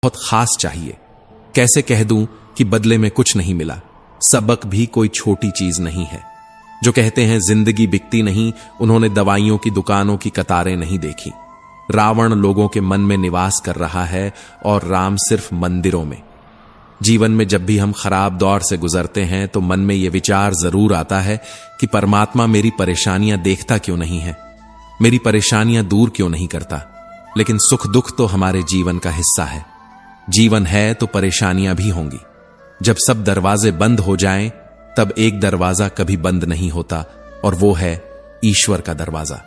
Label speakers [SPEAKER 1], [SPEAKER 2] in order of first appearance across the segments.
[SPEAKER 1] बहुत खास चाहिए। कैसे कह दूं कि बदले में कुछ नहीं मिला। सबक भी कोई छोटी चीज नहीं है। जो कहते हैं जिंदगी बिकती नहीं, उन्होंने दवाइयों की दुकानों की कतारें नहीं देखी। रावण लोगों के मन में निवास कर रहा है और राम सिर्फ मंदिरों में। जीवन में जब भी हम खराब दौर से गुजरते हैं तो मन में यह विचार जरूर आता है कि परमात्मा मेरी परेशानियां देखता क्यों नहीं है, मेरी परेशानियां दूर क्यों नहीं करता। लेकिन सुख दुख तो हमारे जीवन का हिस्सा है। जीवन है तो परेशानियां भी होंगी। जब सब दरवाजे बंद हो जाएं, तब एक दरवाजा कभी बंद नहीं होता, और वो है ईश्वर का दरवाजा।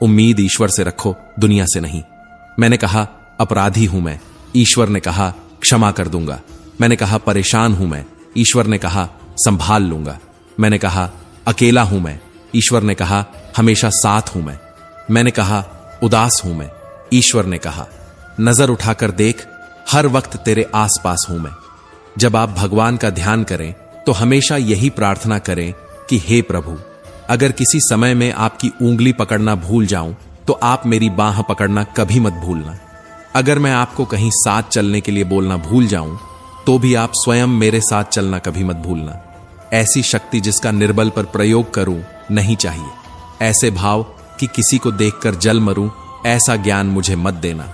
[SPEAKER 1] उम्मीद ईश्वर से रखो, दुनिया से नहीं। मैंने कहा अपराधी हूं मैं, ईश्वर ने कहा क्षमा कर दूंगा। मैंने कहा परेशान हूं मैं, ईश्वर ने कहा संभाल लूंगा। मैंने कहा अकेला हूं मैं, ईश्वर ने कहा हमेशा साथ हूं मैं। मैंने कहा उदास हूं मैं, ईश्वर ने कहा नजर उठाकर देख, हर वक्त तेरे आसपास हूं मैं। जब आप भगवान का ध्यान करें तो हमेशा यही प्रार्थना करें कि हे प्रभु, अगर किसी समय में आपकी उंगली पकड़ना भूल जाऊं तो आप मेरी बाह पकड़ना कभी मत भूलना। अगर मैं आपको कहीं साथ चलने के लिए बोलना भूल जाऊं तो भी आप स्वयं मेरे साथ चलना कभी मत भूलना। ऐसी शक्ति जिसका निर्बल पर प्रयोग करूं नहीं चाहिए। ऐसे भाव कि किसी को देखकर जल मरूं, ऐसा ज्ञान मुझे मत देना।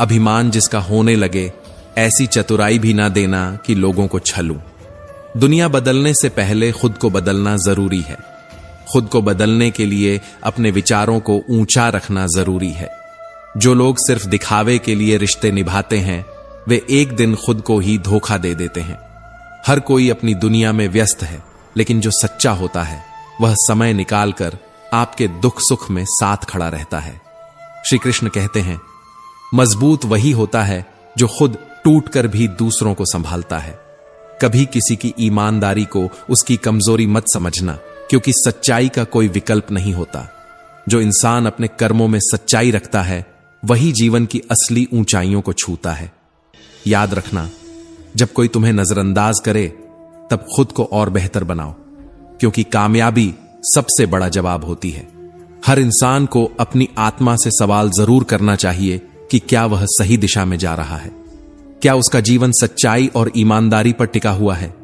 [SPEAKER 1] अभिमान जिसका होने लगे, ऐसी चतुराई भी ना देना कि लोगों को छलूं। दुनिया बदलने से पहले खुद को बदलना जरूरी है। खुद को बदलने के लिए अपने विचारों को ऊंचा रखना जरूरी है। जो लोग सिर्फ दिखावे के लिए रिश्ते निभाते हैं, वे एक दिन खुद को ही धोखा दे देते हैं। हर कोई अपनी दुनिया में व्यस्त है, लेकिन जो सच्चा होता है वह समय निकालकर आपके दुख सुख में साथ खड़ा रहता है। श्री कृष्ण कहते हैं, मजबूत वही होता है जो खुद टूटकर भी दूसरों को संभालता है। कभी किसी की ईमानदारी को उसकी कमजोरी मत समझना, क्योंकि सच्चाई का कोई विकल्प नहीं होता। जो इंसान अपने कर्मों में सच्चाई रखता है, वही जीवन की असली ऊंचाइयों को छूता है। याद रखना, जब कोई तुम्हें नजरअंदाज करे तब खुद को और बेहतर बनाओ, क्योंकि कामयाबी सबसे बड़ा जवाब होती है। हर इंसान को अपनी आत्मा से सवाल जरूर करना चाहिए कि क्या वह सही दिशा में जा रहा है, क्या उसका जीवन सच्चाई और ईमानदारी पर टिका हुआ है।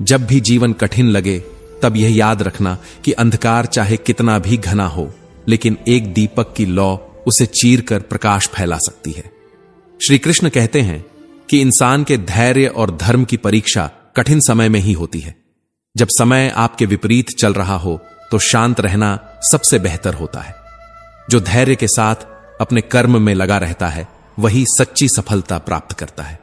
[SPEAKER 1] जब भी जीवन कठिन लगे तब यह याद रखना कि अंधकार चाहे कितना भी घना हो, लेकिन एक दीपक की लौ उसे चीरकर प्रकाश फैला सकती है। श्री कृष्ण कहते हैं कि इंसान के धैर्य और धर्म की परीक्षा कठिन समय में ही होती है। जब समय आपके विपरीत चल रहा हो तो शांत रहना सबसे बेहतर होता है। जो धैर्य के साथ अपने कर्म में लगा रहता है, वही सच्ची सफलता प्राप्त करता है।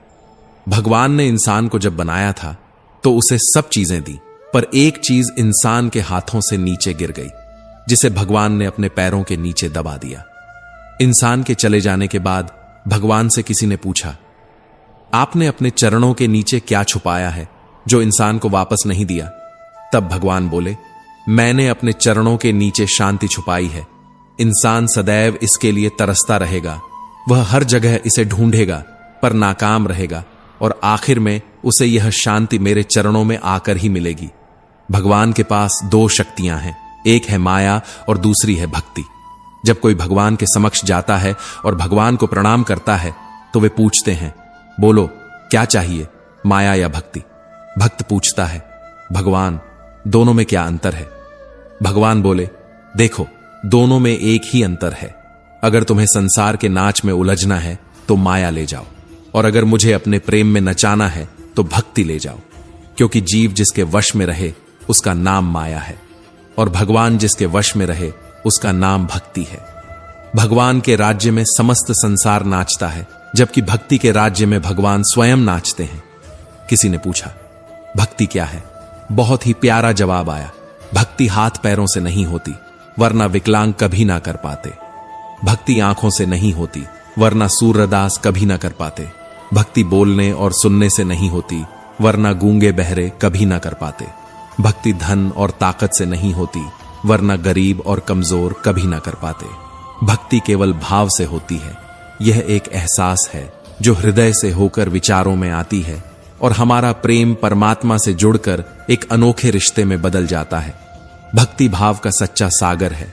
[SPEAKER 1] भगवान ने इंसान को जब बनाया था तो उसे सब चीजें दी, पर एक चीज इंसान के हाथों से नीचे गिर गई, जिसे भगवान ने अपने पैरों के नीचे दबा दिया। इंसान के चले जाने के बाद भगवान से किसी ने पूछा, आपने अपने चरणों के नीचे क्या छुपाया है जो इंसान को वापस नहीं दिया? तब भगवान बोले, मैंने अपने चरणों के नीचे शांति छुपाई है। इंसान सदैव इसके लिए तरसता रहेगा। वह हर जगह इसे ढूंढेगा पर नाकाम रहेगा, और आखिर में उसे यह शांति मेरे चरणों में आकर ही मिलेगी। भगवान के पास दो शक्तियां हैं, एक है माया और दूसरी है भक्ति। जब कोई भगवान के समक्ष जाता है और भगवान को प्रणाम करता है तो वे पूछते हैं, बोलो क्या चाहिए, माया या भक्ति? भक्त पूछता है, भगवान दोनों में क्या अंतर है? भगवान बोले, देखो दोनों में एक ही अंतर है। अगर तुम्हें संसार के नाच में उलझना है तो माया ले जाओ, और अगर मुझे अपने प्रेम में नचाना है तो भक्ति ले जाओ। क्योंकि जीव जिसके वश में रहे उसका नाम माया है, और भगवान जिसके वश में रहे उसका नाम भक्ति है। भगवान के राज्य में समस्त संसार नाचता है, जबकि भक्ति के राज्य में भगवान स्वयं नाचते हैं। किसी ने पूछा, भक्ति क्या है? बहुत ही प्यारा जवाब आया, भक्ति हाथ पैरों से नहीं होती, वरना विकलांग कभी ना कर पाते। भक्ति आंखों से नहीं होती, वरना सूरदास कभी ना कर पाते। भक्ति बोलने और सुनने से नहीं होती, वरना गूंगे बहरे कभी ना कर पाते। भक्ति धन और ताकत से नहीं होती, वरना गरीब और कमजोर कभी ना कर पाते। भक्ति केवल भाव से होती है। यह एक एहसास है जो हृदय से होकर विचारों में आती है, और हमारा प्रेम परमात्मा से जुड़कर एक अनोखे रिश्ते में बदल जाता है। भक्ति भाव का सच्चा सागर है।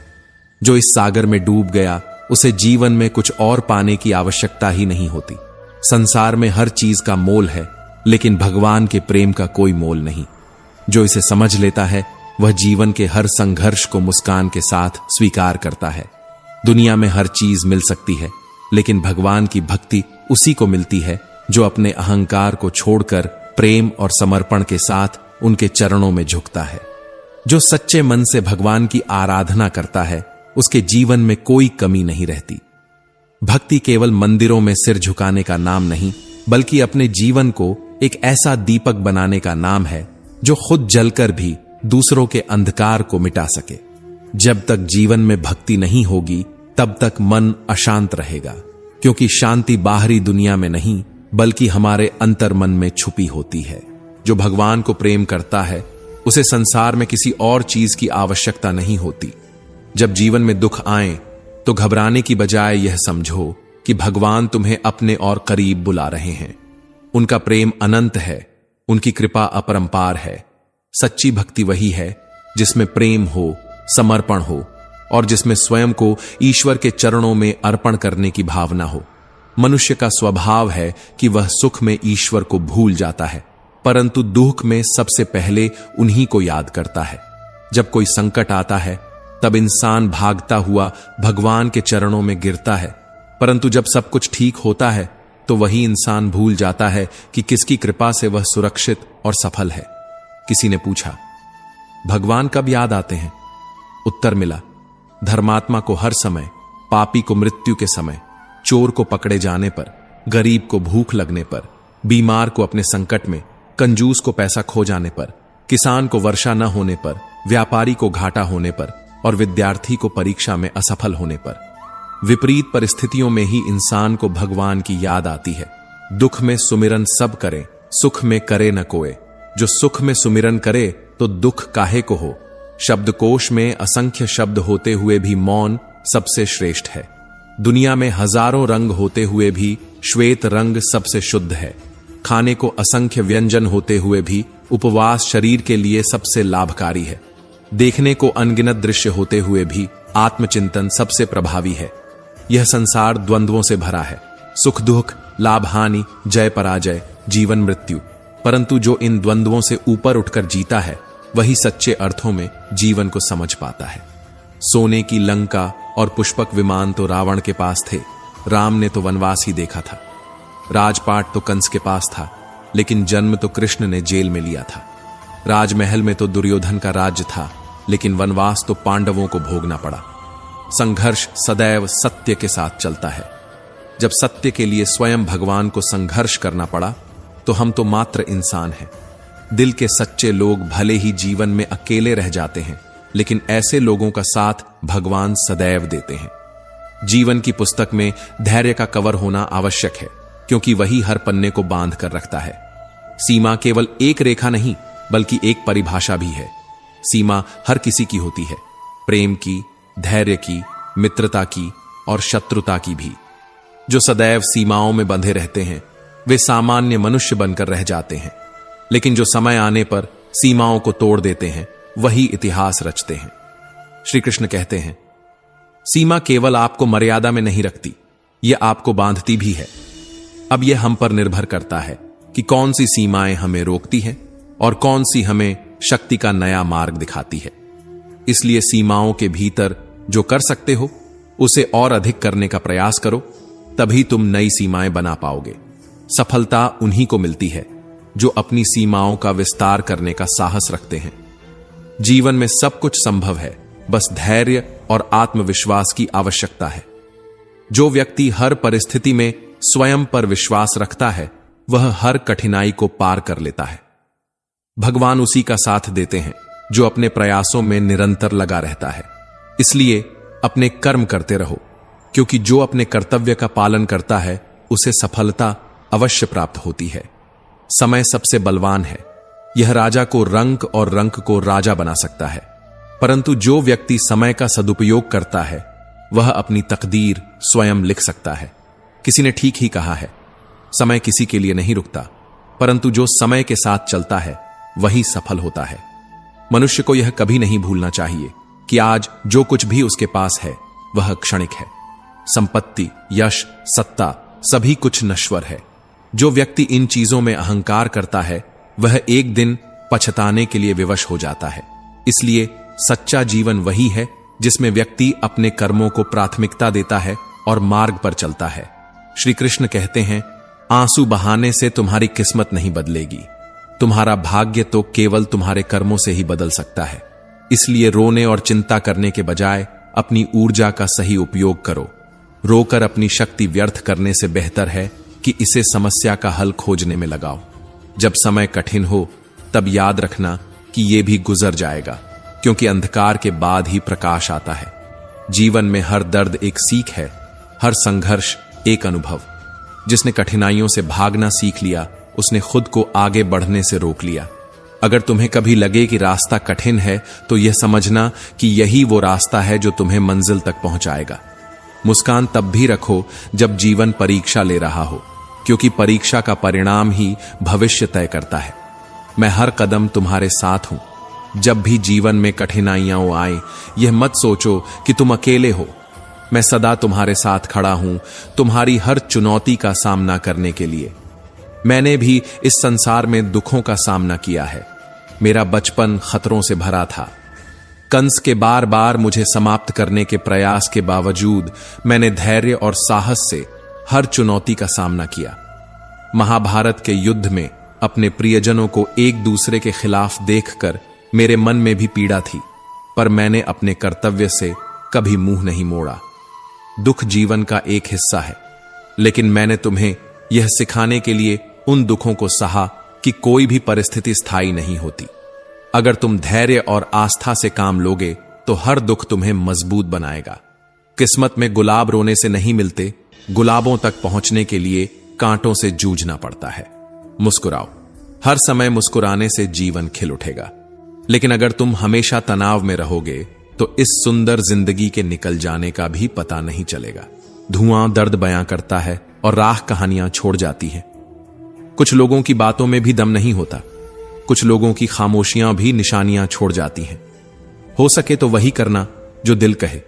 [SPEAKER 1] जो इस सागर में डूब गया, उसे जीवन में कुछ और पाने की आवश्यकता ही नहीं होती। संसार में हर चीज का मोल है, लेकिन भगवान के प्रेम का कोई मोल नहीं। जो इसे समझ लेता है वह जीवन के हर संघर्ष को मुस्कान के साथ स्वीकार करता है। दुनिया में हर चीज मिल सकती है, लेकिन भगवान की भक्ति उसी को मिलती है जो अपने अहंकार को छोड़कर प्रेम और समर्पण के साथ उनके चरणों में झुकता है। जो सच्चे मन से भगवान की आराधना करता है उसके जीवन में कोई कमी नहीं रहती। भक्ति केवल मंदिरों में सिर झुकाने का नाम नहीं, बल्कि अपने जीवन को एक ऐसा दीपक बनाने का नाम है जो खुद जलकर भी दूसरों के अंधकार को मिटा सके। जब तक जीवन में भक्ति नहीं होगी तब तक मन अशांत रहेगा, क्योंकि शांति बाहरी दुनिया में नहीं बल्कि हमारे अंतर मन में छुपी होती है। जो भगवान को प्रेम करता है उसे संसार में किसी और चीज की आवश्यकता नहीं होती। जब जीवन में दुख आए तो घबराने की बजाय यह समझो कि भगवान तुम्हें अपने और करीब बुला रहे हैं। उनका प्रेम अनंत है, उनकी कृपा अपरंपार है। सच्ची भक्ति वही है जिसमें प्रेम हो, समर्पण हो और जिसमें स्वयं को ईश्वर के चरणों में अर्पण करने की भावना हो। मनुष्य का स्वभाव है कि वह सुख में ईश्वर को भूल जाता है, परंतु दुख में सबसे पहले उन्हीं को याद करता है। जब कोई संकट आता है तब इंसान भागता हुआ भगवान के चरणों में गिरता है, परंतु जब सब कुछ ठीक होता है तो वही इंसान भूल जाता है कि किसकी कृपा से वह सुरक्षित और सफल है। किसी ने पूछा, भगवान कब याद आते हैं? उत्तर मिला, धर्मात्मा को हर समय, पापी को मृत्यु के समय, चोर को पकड़े जाने पर, गरीब को भूख लगने पर, बीमार को अपने संकट में, कंजूस को पैसा खो जाने पर, किसान को वर्षा न होने पर, व्यापारी को घाटा होने पर और विद्यार्थी को परीक्षा में असफल होने पर। विपरीत परिस्थितियों में ही इंसान को भगवान की याद आती है। दुख में सुमिरन सब करे, सुख में करे न कोय। जो सुख में सुमिरन करे तो दुख काहे को हो। शब्दकोश में असंख्य शब्द होते हुए भी मौन सबसे श्रेष्ठ है। दुनिया में हजारों रंग होते हुए भी श्वेत रंग सबसे शुद्ध है। खाने को असंख्य व्यंजन होते हुए भी उपवास शरीर के लिए सबसे लाभकारी है। देखने को अनगिनत दृश्य होते हुए भी आत्मचिंतन सबसे प्रभावी है। यह संसार द्वंद्वों से भरा है, सुख दुख, लाभ हानि, जय पराजय, जीवन मृत्यु, परंतु जो इन द्वंद्वों से ऊपर उठकर जीता है वही सच्चे अर्थों में जीवन को समझ पाता है। सोने की लंका और पुष्पक विमान तो रावण के पास थे, राम ने तो वनवास ही देखा था। राजपाट तो कंस के पास था, लेकिन जन्म तो कृष्ण ने जेल में लिया था। राजमहल में तो दुर्योधन का राज्य था, लेकिन वनवास तो पांडवों को भोगना पड़ा। संघर्ष सदैव सत्य के साथ चलता है। जब सत्य के लिए स्वयं भगवान को संघर्ष करना पड़ा तो हम तो मात्र इंसान हैं। दिल के सच्चे लोग भले ही जीवन में अकेले रह जाते हैं, लेकिन ऐसे लोगों का साथ भगवान सदैव देते हैं। जीवन की पुस्तक में धैर्य का कवर होना आवश्यक है, क्योंकि वही हर पन्ने को बांध कर रखता है। सीमा केवल एक रेखा नहीं बल्कि एक परिभाषा भी है। सीमा हर किसी की होती है, प्रेम की, धैर्य की, मित्रता की और शत्रुता की भी। जो सदैव सीमाओं में बंधे रहते हैं वे सामान्य मनुष्य बनकर रह जाते हैं, लेकिन जो समय आने पर सीमाओं को तोड़ देते हैं वही इतिहास रचते हैं। श्री कृष्ण कहते हैं, सीमा केवल आपको मर्यादा में नहीं रखती, यह आपको बांधती भी है। अब यह हम पर निर्भर करता है कि कौन सी सीमाएं हमें रोकती हैं और कौन सी हमें शक्ति का नया मार्ग दिखाती है। इसलिए सीमाओं के भीतर जो कर सकते हो उसे और अधिक करने का प्रयास करो, तभी तुम नई सीमाएं बना पाओगे। सफलता उन्हीं को मिलती है जो अपनी सीमाओं का विस्तार करने का साहस रखते हैं। जीवन में सब कुछ संभव है, बस धैर्य और आत्मविश्वास की आवश्यकता है। जो व्यक्ति हर परिस्थिति में स्वयं पर विश्वास रखता है वह हर कठिनाई को पार कर लेता है। भगवान उसी का साथ देते हैं जो अपने प्रयासों में निरंतर लगा रहता है। इसलिए अपने कर्म करते रहो, क्योंकि जो अपने कर्तव्य का पालन करता है उसे सफलता अवश्य प्राप्त होती है। समय सबसे बलवान है, यह राजा को रंक और रंक को राजा बना सकता है, परंतु जो व्यक्ति समय का सदुपयोग करता है वह अपनी तकदीर स्वयं लिख सकता है। किसी ने ठीक ही कहा है, समय किसी के लिए नहीं रुकता, परंतु जो समय के साथ चलता है वही सफल होता है। मनुष्य को यह कभी नहीं भूलना चाहिए कि आज जो कुछ भी उसके पास है वह क्षणिक है। संपत्ति, यश, सत्ता सभी कुछ नश्वर है, जो व्यक्ति इन चीजों में अहंकार करता है वह एक दिन पछताने के लिए विवश हो जाता है। इसलिए सच्चा जीवन वही है जिसमें व्यक्ति अपने कर्मों को प्राथमिकता देता है और मार्ग पर चलता है। श्री कृष्ण कहते हैं, आंसू बहाने से तुम्हारी किस्मत नहीं बदलेगी, तुम्हारा भाग्य तो केवल तुम्हारे कर्मों से ही बदल सकता है। इसलिए रोने और चिंता करने के बजाय अपनी ऊर्जा का सही उपयोग करो। रोकर अपनी शक्ति व्यर्थ करने से बेहतर है कि इसे समस्या का हल खोजने में लगाओ। जब समय कठिन हो तब याद रखना कि यह भी गुजर जाएगा, क्योंकि अंधकार के बाद ही प्रकाश आता है। जीवन में हर दर्द एक सीख है, हर संघर्ष एक अनुभव। जिसने कठिनाइयों से भागना सीख लिया उसने खुद को आगे बढ़ने से रोक लिया। अगर तुम्हें कभी लगे कि रास्ता कठिन है तो यह समझना कि यही वो रास्ता है जो तुम्हें मंजिल तक पहुंचाएगा। मुस्कान तब भी रखो जब जीवन परीक्षा ले रहा हो, क्योंकि परीक्षा का परिणाम ही भविष्य तय करता है। मैं हर कदम तुम्हारे साथ हूं। जब भी जीवन में कठिनाइयां आए यह मत सोचो कि तुम अकेले हो। मैं सदा तुम्हारे साथ खड़ा हूं, तुम्हारी हर चुनौती का सामना करने के लिए। मैंने भी इस संसार में दुखों का सामना किया है। मेरा बचपन खतरों से भरा था। कंस के बार बार मुझे समाप्त करने के प्रयास के बावजूद मैंने धैर्य और साहस से हर चुनौती का सामना किया। महाभारत के युद्ध में अपने प्रियजनों को एक दूसरे के खिलाफ देखकर मेरे मन में भी पीड़ा थी, पर मैंने अपने कर्तव्य से कभी मुंह नहीं मोड़ा। दुख जीवन का एक हिस्सा है, लेकिन मैंने तुम्हें यह सिखाने के लिए उन दुखों को सहा कि कोई भी परिस्थिति स्थायी नहीं होती। अगर तुम धैर्य और आस्था से काम लोगे तो हर दुख तुम्हें मजबूत बनाएगा। किस्मत में गुलाब रोने से नहीं मिलते, गुलाबों तक पहुंचने के लिए कांटों से जूझना पड़ता है। मुस्कुराओ, हर समय मुस्कुराने से जीवन खिल उठेगा। लेकिन अगर तुम हमेशा तनाव में रहोगे तो इस सुंदर जिंदगी के निकल जाने का भी पता नहीं चलेगा। धुआं दर्द बयां करता है और राह कहानियां छोड़ जाती है। कुछ लोगों की बातों में भी दम नहीं होता, कुछ लोगों की खामोशियां भी निशानियां छोड़ जाती हैं। हो सके तो वही करना जो दिल कहे,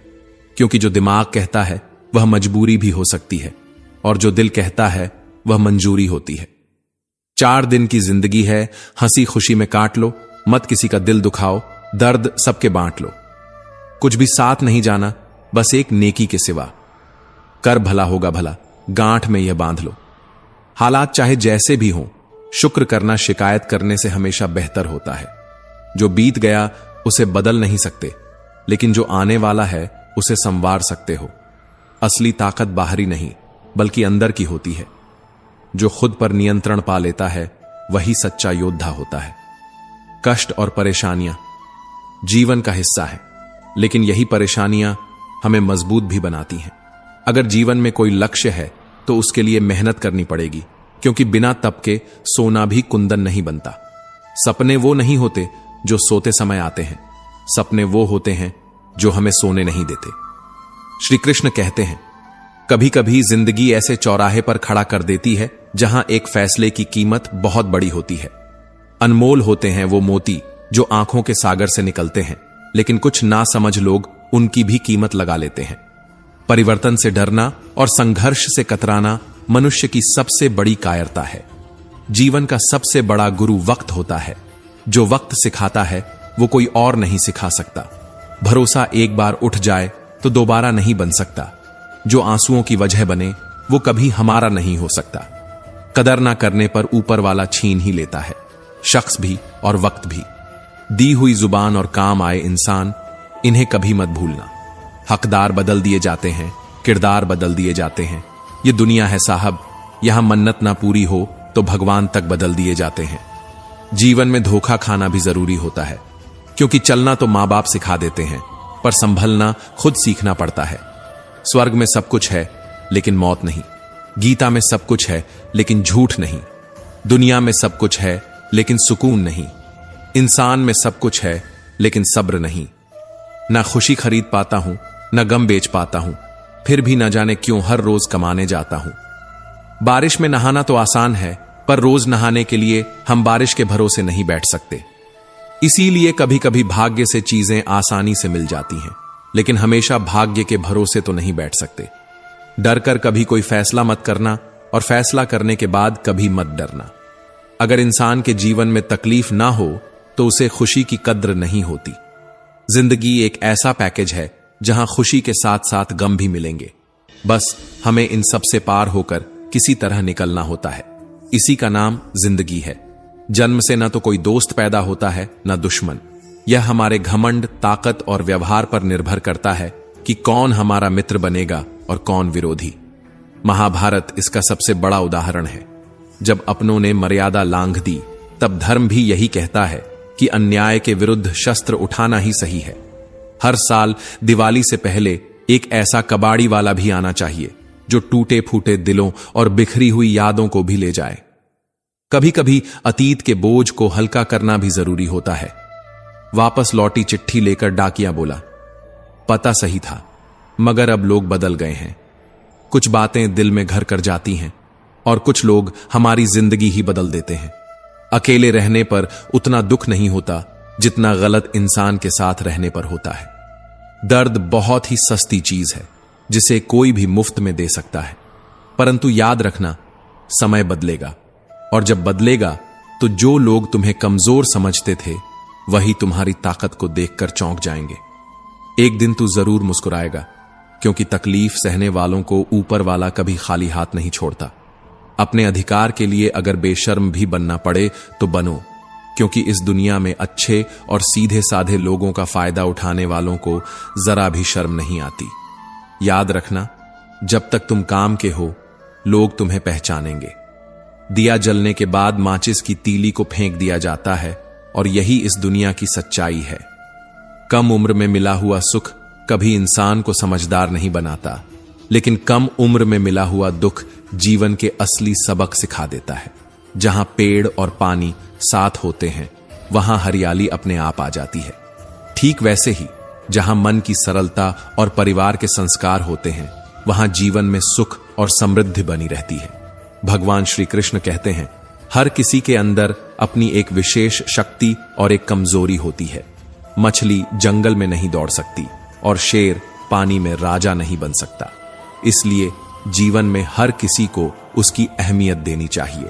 [SPEAKER 1] क्योंकि जो दिमाग कहता है वह मजबूरी भी हो सकती है और जो दिल कहता है वह मंजूरी होती है। 4 दिन की जिंदगी है, हंसी खुशी में काट लो, मत किसी का दिल दुखाओ, दर्द सबके बांट लो। कुछ भी साथ नहीं जाना, बस एक नेकी के सिवा। कर भला होगा भला, गांठ में यह बांध लो। हालात चाहे जैसे भी हों, शुक्र करना शिकायत करने से हमेशा बेहतर होता है। जो बीत गया उसे बदल नहीं सकते, लेकिन जो आने वाला है उसे संवार सकते हो। असली ताकत बाहरी नहीं बल्कि अंदर की होती है। जो खुद पर नियंत्रण पा लेता है वही सच्चा योद्धा होता है। कष्ट और परेशानियां जीवन का हिस्सा है, लेकिन यही परेशानियां हमें मजबूत भी बनाती हैं। अगर जीवन में कोई लक्ष्य है तो उसके लिए मेहनत करनी पड़ेगी, क्योंकि बिना तप के सोना भी कुंदन नहीं बनता। सपने वो नहीं होते जो सोते समय आते हैं, सपने वो होते हैं जो हमें सोने नहीं देते। श्री कृष्ण कहते हैं, कभी कभी जिंदगी ऐसे चौराहे पर खड़ा कर देती है जहां एक फैसले की कीमत बहुत बड़ी होती है। अनमोल होते हैं वो मोती जो आंखों के सागर से निकलते हैं, लेकिन कुछ नासमझ लोग उनकी भी कीमत लगा लेते हैं। परिवर्तन से डरना और संघर्ष से कतराना मनुष्य की सबसे बड़ी कायरता है। जीवन का सबसे बड़ा गुरु वक्त होता है। जो वक्त सिखाता है वो कोई और नहीं सिखा सकता। भरोसा एक बार उठ जाए तो दोबारा नहीं बन सकता। जो आंसुओं की वजह बने वो कभी हमारा नहीं हो सकता। कदर ना करने पर ऊपर वाला छीन ही लेता है, शख्स भी और वक्त भी। दी हुई जुबान और काम आए इंसान, इन्हें कभी मत भूलना। हकदार बदल दिए जाते हैं, किरदार बदल दिए जाते हैं। ये दुनिया है साहब, यहां मन्नत ना पूरी हो तो भगवान तक बदल दिए जाते हैं। जीवन में धोखा खाना भी जरूरी होता है, क्योंकि चलना तो मां बाप सिखा देते हैं, पर संभलना खुद सीखना पड़ता है। स्वर्ग में सब कुछ है लेकिन मौत नहीं। गीता में सब कुछ है लेकिन झूठ नहीं। दुनिया में सब कुछ है लेकिन सुकून नहीं। इंसान में सब कुछ है लेकिन सब्र नहीं। ना खुशी खरीद पाता हूं, ना गम बेच पाता हूं, फिर भी न जाने क्यों हर रोज कमाने जाता हूं। बारिश में नहाना तो आसान है, पर रोज नहाने के लिए हम बारिश के भरोसे नहीं बैठ सकते। इसीलिए कभी कभी भाग्य से चीजें आसानी से मिल जाती हैं, लेकिन हमेशा भाग्य के भरोसे तो नहीं बैठ सकते। डर कर कभी कोई फैसला मत करना और फैसला करने के बाद कभी मत डरना। अगर इंसान के जीवन में तकलीफ ना हो तो उसे खुशी की कद्र नहीं होती। जिंदगी एक ऐसा पैकेज है जहां खुशी के साथ साथ गम भी मिलेंगे। बस हमें इन सब से पार होकर किसी तरह निकलना होता है। इसी का नाम जिंदगी है। जन्म से ना तो कोई दोस्त पैदा होता है ना दुश्मन। यह हमारे घमंड, ताकत और व्यवहार पर निर्भर करता है कि कौन हमारा मित्र बनेगा और कौन विरोधी। महाभारत इसका सबसे बड़ा उदाहरण है। जब अपनों ने मर्यादा लांघ दी तब धर्म भी यही कहता है कि अन्याय के विरुद्ध शस्त्र उठाना ही सही है। हर साल दिवाली से पहले एक ऐसा कबाड़ी वाला भी आना चाहिए जो टूटे फूटे दिलों और बिखरी हुई यादों को भी ले जाए। कभी कभी अतीत के बोझ को हल्का करना भी जरूरी होता है। वापस लौटी चिट्ठी लेकर डाकिया बोला, पता सही था मगर अब लोग बदल गए हैं। कुछ बातें दिल में घर कर जाती हैं और कुछ लोग हमारी जिंदगी ही बदल देते हैं। अकेले रहने पर उतना दुख नहीं होता जितना गलत इंसान के साथ रहने पर होता है। दर्द बहुत ही सस्ती चीज है जिसे कोई भी मुफ्त में दे सकता है, परंतु याद रखना समय बदलेगा, और जब बदलेगा तो जो लोग तुम्हें कमजोर समझते थे वही तुम्हारी ताकत को देखकर चौंक जाएंगे। एक दिन तू जरूर मुस्कुराएगा, क्योंकि तकलीफ सहने वालों को ऊपर वाला कभी खाली हाथ नहीं छोड़ता। अपने अधिकार के लिए अगर बेशर्म भी बनना पड़े तो बनो, क्योंकि इस दुनिया में अच्छे और सीधे साधे लोगों का फायदा उठाने वालों को जरा भी शर्म नहीं आती। याद रखना, जब तक तुम काम के हो लोग तुम्हें पहचानेंगे। दिया जलने के बाद माचिस की तीली को फेंक दिया जाता है, और यही इस दुनिया की सच्चाई है। कम उम्र में मिला हुआ सुख कभी इंसान को समझदार नहीं बनाता, लेकिन कम उम्र में मिला हुआ दुख जीवन के असली सबक सिखा देता है। जहां पेड़ और पानी साथ होते हैं वहां हरियाली अपने आप आ जाती है। ठीक वैसे ही जहां मन की सरलता और परिवार के संस्कार होते हैं वहां जीवन में सुख और समृद्धि बनी रहती है। भगवान श्री कृष्ण कहते हैं, हर किसी के अंदर अपनी एक विशेष शक्ति और एक कमजोरी होती है। मछली जंगल में नहीं दौड़ सकती और शेर पानी में राजा नहीं बन सकता। इसलिए जीवन में हर किसी को उसकी अहमियत देनी चाहिए।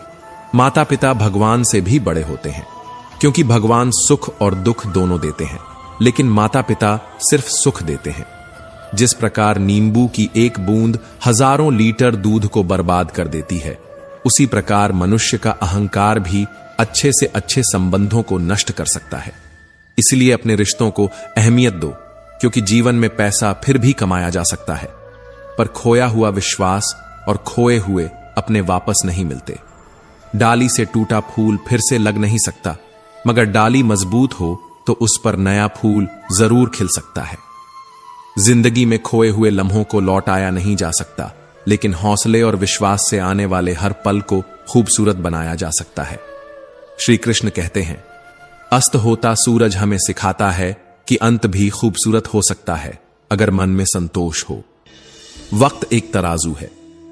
[SPEAKER 1] माता पिता भगवान से भी बड़े होते हैं, क्योंकि भगवान सुख और दुख दोनों देते हैं, लेकिन माता पिता सिर्फ सुख देते हैं। जिस प्रकार नींबू की एक बूंद हजारों लीटर दूध को बर्बाद कर देती है, उसी प्रकार मनुष्य का अहंकार भी अच्छे से अच्छे संबंधों को नष्ट कर सकता है। इसलिए अपने रिश्तों को अहमियत दो, क्योंकि जीवन में पैसा फिर भी कमाया जा सकता है, पर खोया हुआ विश्वास और खोए हुए अपने वापस नहीं मिलते। डाली से टूटा फूल फिर से लग नहीं सकता, मगर डाली मजबूत हो तो उस पर नया फूल जरूर खिल सकता है। जिंदगी में खोए हुए लम्हों को लौटाया नहीं जा सकता, लेकिन हौसले और विश्वास से आने वाले हर पल को खूबसूरत बनाया जा सकता है। श्री कृष्ण कहते हैं, अस्त होता सूरज हमें सिखाता है कि अंत भी खूबसूरत हो सकता है अगर मन में संतोष हो। वक्त एक तराजू है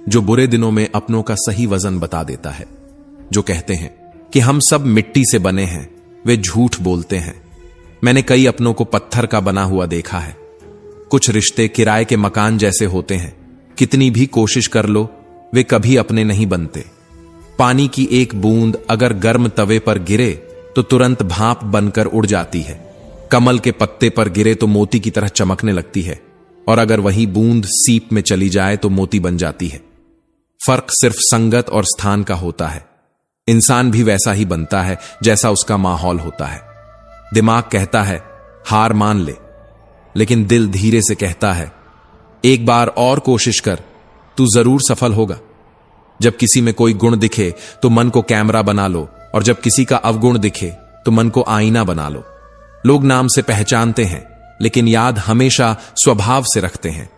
[SPEAKER 1] जो बुरे दिनों में अपनों का सही वजन बता देता है। जो कहते हैं कि हम सब मिट्टी से बने हैं, वे झूठ बोलते हैं। मैंने कई अपनों को पत्थर का बना हुआ देखा है। कुछ रिश्ते किराए के मकान जैसे होते हैं, कितनी भी कोशिश कर लो वे कभी अपने नहीं बनते। पानी की एक बूंद अगर गर्म तवे पर गिरे तो तुरंत भाप बनकर उड़ जाती है। कमल के पत्ते पर गिरे तो मोती की तरह चमकने लगती है, और अगर वही बूंद सीप में चली जाए तो मोती बन जाती है। फर्क सिर्फ संगत और स्थान का होता है। इंसान भी वैसा ही बनता है जैसा उसका माहौल होता है। दिमाग कहता है हार मान ले, लेकिन दिल धीरे से कहता है एक बार और कोशिश कर, तू जरूर सफल होगा। जब किसी में कोई गुण दिखे तो मन को कैमरा बना लो, और जब किसी का अवगुण दिखे तो मन को आईना बना लो। लोग नाम से पहचानते हैं, लेकिन याद हमेशा स्वभाव से रखते हैं।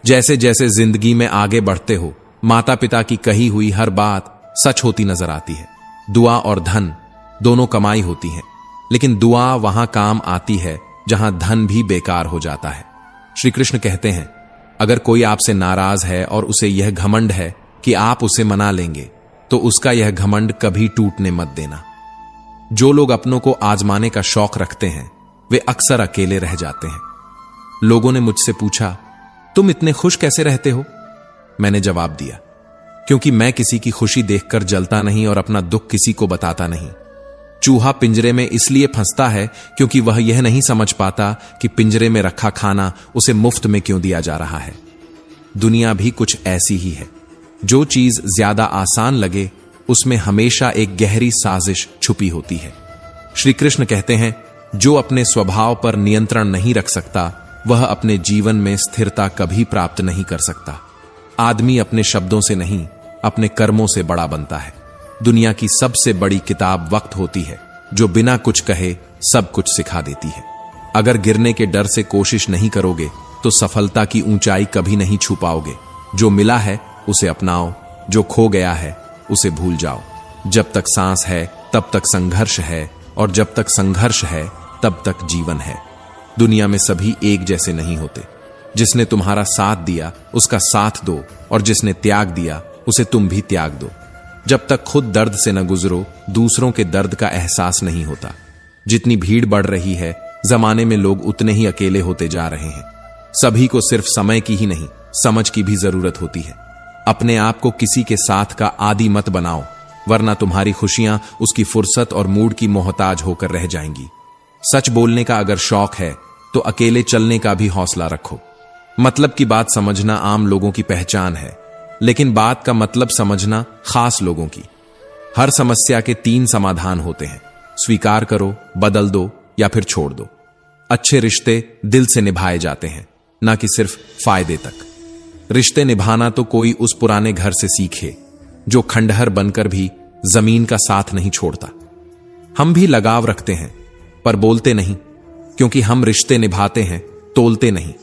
[SPEAKER 1] जैसे जैसे जिंदगी में आगे बढ़ते हो, माता पिता की कही हुई हर बात सच होती नजर आती है। दुआ और धन दोनों कमाई होती हैं, लेकिन दुआ वहां काम आती है जहां धन भी बेकार हो जाता है। श्री कृष्ण कहते हैं, अगर कोई आपसे नाराज है और उसे यह घमंड है कि आप उसे मना लेंगे, तो उसका यह घमंड कभी टूटने मत देना। जो लोग अपनों को आजमाने का शौक रखते हैं वे अक्सर अकेले रह जाते हैं। लोगों ने मुझसे पूछा, तुम इतने खुश कैसे रहते हो? मैंने जवाब दिया, क्योंकि मैं किसी की खुशी देखकर जलता नहीं और अपना दुख किसी को बताता नहीं। चूहा पिंजरे में इसलिए फंसता है क्योंकि वह यह नहीं समझ पाता कि पिंजरे में रखा खाना उसे मुफ्त में क्यों दिया जा रहा है। दुनिया भी कुछ ऐसी ही है। जो चीज ज्यादा आसान लगे उसमें हमेशा एक गहरी साजिश छुपी होती है। श्री कृष्ण कहते हैं, जो अपने स्वभाव पर नियंत्रण नहीं रख सकता वह अपने जीवन में स्थिरता कभी प्राप्त नहीं कर सकता। आदमी अपने शब्दों से नहीं, अपने कर्मों से बड़ा बनता है। दुनिया की सबसे बड़ी किताब वक्त होती है, जो बिना कुछ कहे सब कुछ सिखा देती है। अगर गिरने के डर से कोशिश नहीं करोगे तो सफलता की ऊंचाई कभी नहीं छू पाओगे। जो मिला है उसे अपनाओ, जो खो गया है उसे भूल जाओ। जब तक सांस है तब तक संघर्ष है, और जब तक संघर्ष है तब तक जीवन है। दुनिया में सभी एक जैसे नहीं होते। जिसने तुम्हारा साथ दिया उसका साथ दो, और जिसने त्याग दिया उसे तुम भी त्याग दो। जब तक खुद दर्द से न गुजरो दूसरों के दर्द का एहसास नहीं होता। जितनी भीड़ बढ़ रही है जमाने में लोग उतने ही अकेले होते जा रहे हैं। सभी को सिर्फ समय की ही नहीं समझ की भी जरूरत होती है। अपने आप को किसी के साथ का आदी मत बनाओ, वरना तुम्हारी खुशियां उसकी फुर्सत और मूड की मोहताज होकर रह जाएंगी। सच बोलने का अगर शौक है तो अकेले चलने का भी हौसला रखो। मतलब की बात समझना आम लोगों की पहचान है, लेकिन बात का मतलब समझना खास लोगों की। हर समस्या के 3 समाधान होते हैं, स्वीकार करो, बदल दो या फिर छोड़ दो। अच्छे रिश्ते दिल से निभाए जाते हैं, ना कि सिर्फ फायदे तक। रिश्ते निभाना तो कोई उस पुराने घर से सीखे जो खंडहर बनकर भी जमीन का साथ नहीं छोड़ता। हम भी लगाव रखते हैं पर बोलते नहीं, क्योंकि हम रिश्ते निभाते हैं, तोलते नहीं।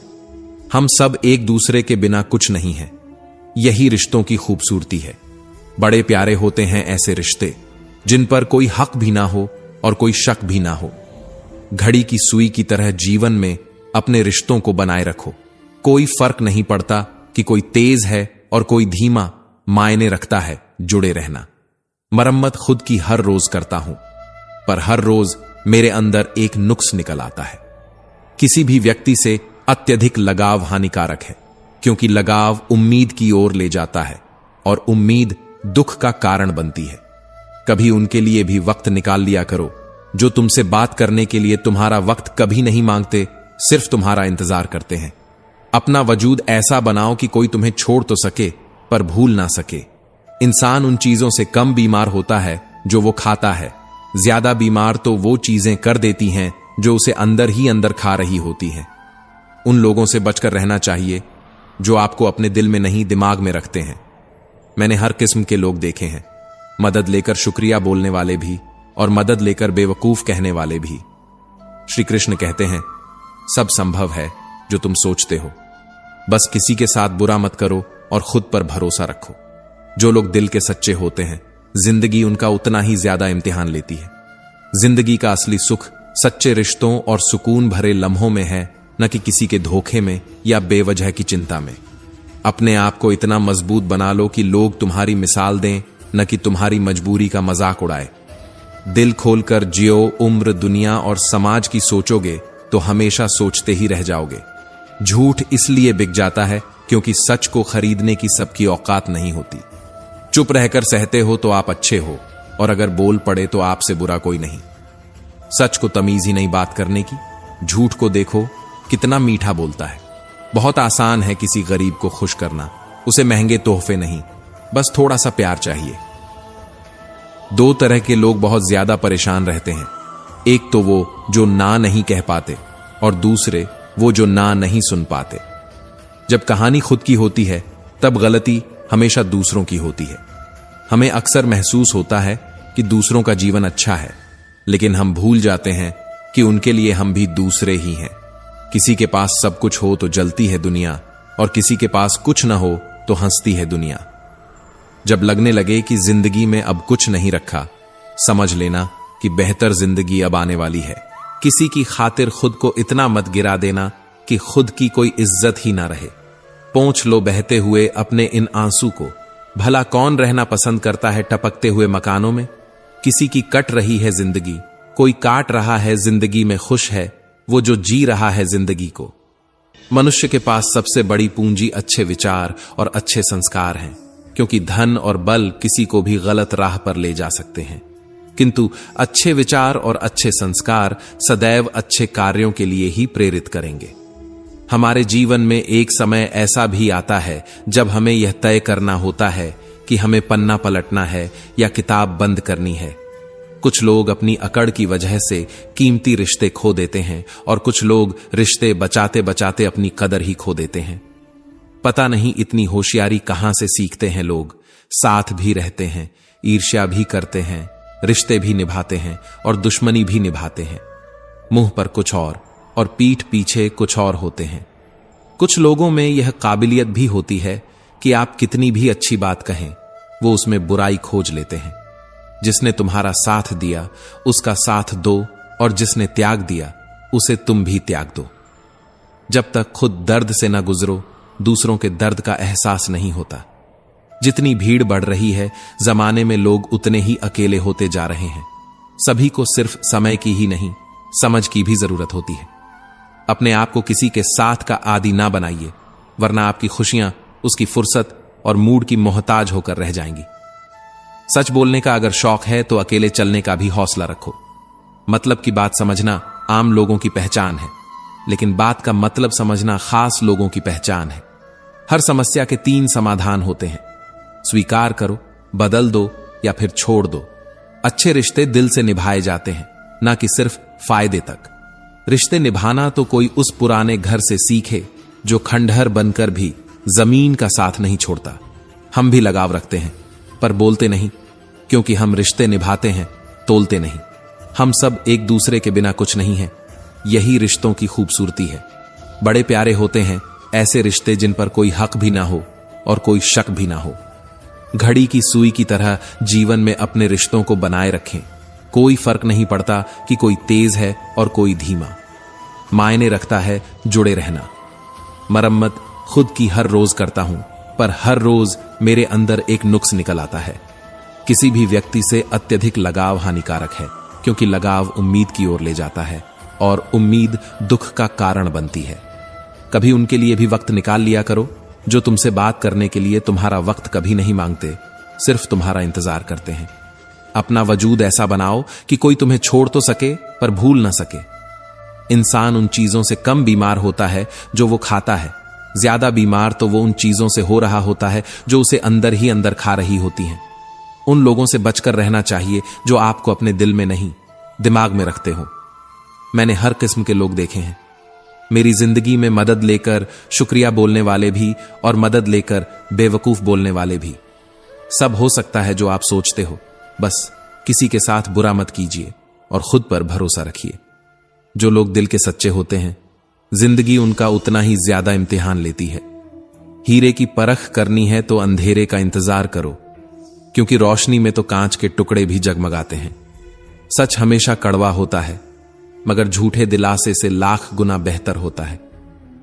[SPEAKER 1] हम सब एक दूसरे के बिना कुछ नहीं हैं। यही रिश्तों की खूबसूरती है। बड़े प्यारे होते हैं ऐसे रिश्ते जिन पर कोई हक भी ना हो और कोई शक भी ना हो। घड़ी की सुई की तरह जीवन में अपने रिश्तों को बनाए रखो। कोई फर्क नहीं पड़ता कि कोई तेज है और कोई धीमा, मायने रखता है जुड़े रहना। मरम्मत खुद की हर रोज करता हूं, पर हर रोज मेरे अंदर एक नुक्स निकल आता है। किसी भी व्यक्ति से अत्यधिक लगाव हानिकारक है, क्योंकि लगाव उम्मीद की ओर ले जाता है और उम्मीद दुख का कारण बनती है। कभी उनके लिए भी वक्त निकाल लिया करो जो तुमसे बात करने के लिए तुम्हारा वक्त कभी नहीं मांगते, सिर्फ तुम्हारा इंतजार करते हैं। अपना वजूद ऐसा बनाओ कि कोई तुम्हें छोड़ तो सके पर भूल ना सके। इंसान उन चीजों से कम बीमार होता है जो वो खाता है। ज्यादा बीमार तो वो चीजें कर देती हैं जो उसे अंदर ही अंदर खा रही होती हैं। उन लोगों से बचकर रहना चाहिए जो आपको अपने दिल में नहीं दिमाग में रखते हैं। मैंने हर किस्म के लोग देखे हैं, मदद लेकर शुक्रिया बोलने वाले भी और मदद लेकर बेवकूफ कहने वाले भी। श्री कृष्ण कहते हैं, सब संभव है जो तुम सोचते हो। बस किसी के साथ बुरा मत करो और खुद पर भरोसा रखो। जो लोग दिल के सच्चे होते हैं जिंदगी उनका उतना ही ज्यादा इम्तिहान लेती है। जिंदगी का असली सुख सच्चे रिश्तों और सुकून भरे लम्हों में है, न कि किसी के धोखे में या बेवजह की चिंता में। अपने आप को इतना मजबूत बना लो कि लोग तुम्हारी मिसाल दें, न कि तुम्हारी मजबूरी का मजाक उड़ाए। दिल खोलकर जियो, उम्र, दुनिया और समाज की सोचोगे तो हमेशा सोचते ही रह जाओगे। झूठ इसलिए बिक जाता है क्योंकि सच को खरीदने की सबकी औकात नहीं होती। चुप रहकर सहते हो तो आप अच्छे हो, और अगर बोल पड़े तो आपसे बुरा कोई नहीं। सच को तमीज ही नहीं बात करने की। झूठ को देखो कितना मीठा बोलता है। बहुत आसान है किसी गरीब को खुश करना। उसे महंगे तोहफे नहीं, बस थोड़ा सा प्यार चाहिए। 2 तरह के लोग बहुत ज्यादा परेशान रहते हैं। एक तो वो जो ना नहीं कह पाते, और दूसरे वो जो ना नहीं सुन पाते। जब कहानी खुद की होती है तब गलती हमेशा दूसरों की होती है। हमें अक्सर महसूस होता है कि दूसरों का जीवन अच्छा है, लेकिन हम भूल जाते हैं कि उनके लिए हम भी दूसरे ही हैं। किसी के पास सब कुछ हो तो जलती है दुनिया, और किसी के पास कुछ ना हो तो हंसती है दुनिया। जब लगने लगे कि जिंदगी में अब कुछ नहीं रखा, समझ लेना कि बेहतर जिंदगी अब आने वाली है। किसी की खातिर खुद को इतना मत गिरा देना कि खुद की कोई इज्जत ही ना रहे। पोंछ लो बहते हुए अपने इन आंसू को। भला कौन रहना पसंद करता है टपकते हुए मकानों में? किसी की कट रही है जिंदगी, कोई काट रहा है जिंदगी में खुश है वो जो जी रहा है जिंदगी को। मनुष्य के पास सबसे बड़ी पूंजी अच्छे विचार और अच्छे संस्कार हैं। क्योंकि धन और बल किसी को भी गलत राह पर ले जा सकते हैं, किंतु अच्छे विचार और अच्छे संस्कार सदैव अच्छे कार्यों के लिए ही प्रेरित करेंगे। हमारे जीवन में एक समय ऐसा भी आता है जब हमें यह तय करना होता है कि हमें पन्ना पलटना है या किताब बंद करनी है। कुछ लोग अपनी अकड़ की वजह से कीमती रिश्ते खो देते हैं और कुछ लोग रिश्ते बचाते बचाते अपनी कदर ही खो देते हैं। पता नहीं इतनी होशियारी कहां से सीखते हैं लोग। साथ भी रहते हैं, ईर्ष्या भी करते हैं, रिश्ते भी निभाते हैं और दुश्मनी भी निभाते हैं। मुंह पर कुछ और पीठ पीछे कुछ और होते हैं। कुछ लोगों में यह काबिलियत भी होती है कि आप कितनी भी अच्छी बात कहें, वो उसमें बुराई खोज लेते हैं। जिसने तुम्हारा साथ दिया उसका साथ दो और जिसने त्याग दिया उसे तुम भी त्याग दो। जब तक खुद दर्द से न गुजरो दूसरों के दर्द का एहसास नहीं होता। जितनी भीड़ बढ़ रही है जमाने में लोग उतने ही अकेले होते जा रहे हैं। सभी को सिर्फ समय की ही नहीं समझ की भी जरूरत होती है। अपने आप को किसी के साथ का आदी ना बनाइए, वरना आपकी खुशियां उसकी फुर्सत और मूड की मोहताज होकर रह जाएंगी। सच बोलने का अगर शौक है तो अकेले चलने का भी हौसला रखो। मतलब की बात समझना आम लोगों की पहचान है, लेकिन बात का मतलब समझना खास लोगों की पहचान है। हर समस्या के 3 समाधान होते हैं, स्वीकार करो, बदल दो या फिर छोड़ दो। अच्छे रिश्ते दिल से निभाए जाते हैं, ना कि सिर्फ फायदे तक। रिश्ते निभाना तो कोई उस पुराने घर से सीखे जो खंडहर बनकर भी जमीन का साथ नहीं छोड़ता। हम भी लगाव रखते हैं पर बोलते नहीं, क्योंकि हम रिश्ते निभाते हैं, तोलते नहीं। हम सब एक दूसरे के बिना कुछ नहीं हैं। यही रिश्तों की खूबसूरती है। बड़े प्यारे होते हैं ऐसे रिश्ते जिन पर कोई हक भी ना हो और कोई शक भी ना हो। घड़ी की सुई की तरह जीवन में अपने रिश्तों को बनाए रखें। कोई फर्क नहीं पड़ता कि कोई तेज है और कोई धीमा। मायने रखता है जुड़े रहना। मरम्मत खुद की हर रोज करता हूं, पर हर रोज मेरे अंदर एक नुक्स निकल आता है। किसी भी व्यक्ति से अत्यधिक लगाव हानिकारक है, क्योंकि लगाव उम्मीद की ओर ले जाता है और उम्मीद दुख का कारण बनती है। कभी उनके लिए भी वक्त निकाल लिया करो जो तुमसे बात करने के लिए तुम्हारा वक्त कभी नहीं मांगते, सिर्फ तुम्हारा इंतजार करते हैं। अपना वजूद ऐसा बनाओ कि कोई तुम्हें छोड़ तो सके पर भूल ना सके। इंसान उन चीजों से कम बीमार होता है जो वो खाता है, ज्यादा बीमार तो वो उन चीजों से हो रहा होता है जो उसे अंदर ही अंदर खा रही होती हैं। उन लोगों से बचकर रहना चाहिए जो आपको अपने दिल में नहीं, दिमाग में रखते हो। मैंने हर किस्म के लोग देखे हैं। मेरी जिंदगी में मदद लेकर शुक्रिया बोलने वाले भी और मदद लेकर बेवकूफ बोलने वाले भी। सब हो सकता है जो आप सोचते हो, बस किसी के साथ बुरा मत कीजिए और खुद पर भरोसा रखिए। जो लोग दिल के सच्चे होते हैं, जिंदगी उनका उतना ही ज्यादा इम्तिहान लेती है। हीरे की परख करनी है तो अंधेरे का इंतजार करो, क्योंकि रोशनी में तो कांच के टुकड़े भी जगमगाते हैं। सच हमेशा कड़वा होता है, मगर झूठे दिलासे से लाख गुना बेहतर होता है।